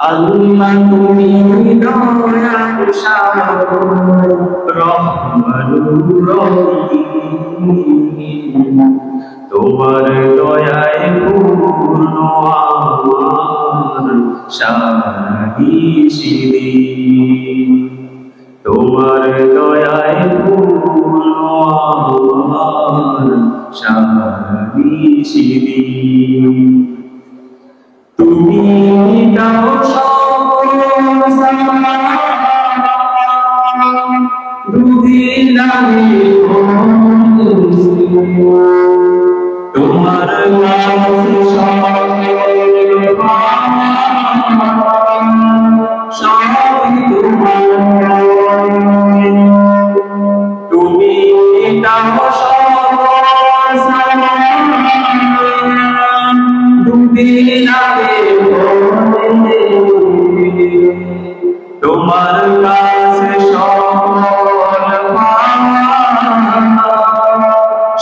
আল্লাহ তুমি দয়ার সাগর রহমানুর রহিম, তোমার দয়ায় পূর্ণ আমার সারাদিন, তোমার দয়ায় পূর্ণ আমার সারাদিন। তুমি দাও সকল সালাম, দুদিলামি তোমার কাছে সকল পাওয়া সবই তোমার। তুমি দাও সকল সালাম, দুদিলামি তোমার কাছে সকল পাওয়া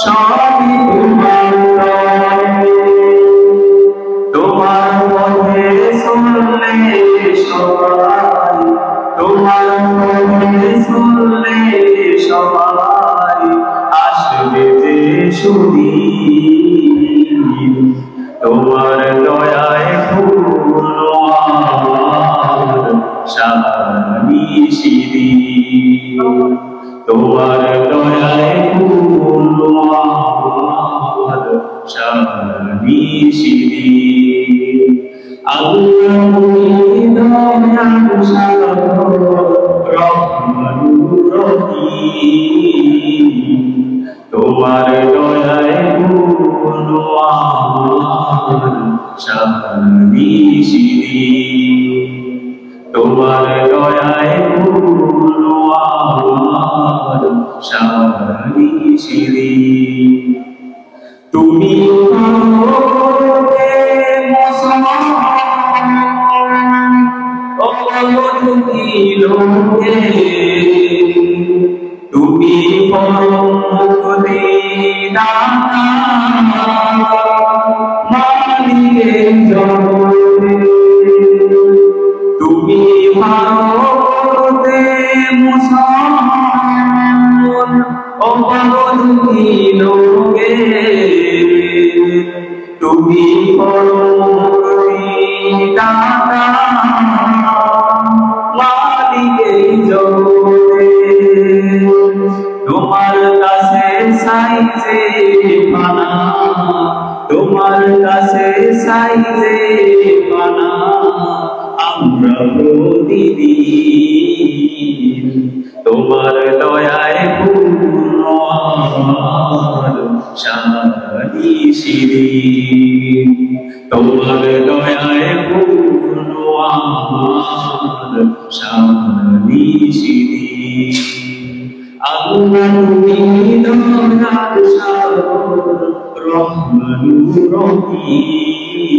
সবই তোমার। তোমার পথে চললে সবাই, তোমার পথে চললে সবাই আসবে যে সুদিন, তোমার দয়ায় পূর্ণ আমার সারাদিন, তোমার দয়ায় পূর্ণ আমার সারাদিন। আল্লাহ তুমি দয়ার সাগর রহমানুর রহিম, তোমার দয়ায় পূর্ণ আমার সারাদিন, তোমার দয়ায় পূর্ণ আমার সারাদিন। তুমি তুমি পরম মুক্তি দাতা মালিকে জগতে, তুমি ভারতে মুসলমান অবধি লোকে, তুমি পরম মুক্তি দাতা মালিকে জগতে। তোমার কাছে চাইছে পানা, তোমার কাছে চাইছে পানা আমরা প্রতিদিন, তোমার দয়ায় পূর্ণ আমার সারাদিন, তোমার দয়ায় পূর্ণ আমার সারাদিন। আল্লাহ তুমি দয়ার সাগর রহমানুর রহিম,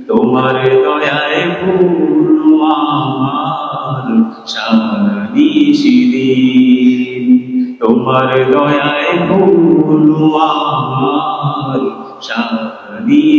তোমার দয়ায় পূর্ণ আমার সারাদিন, তোমার দয়ায় পূর্ণ আমার সারাদিন।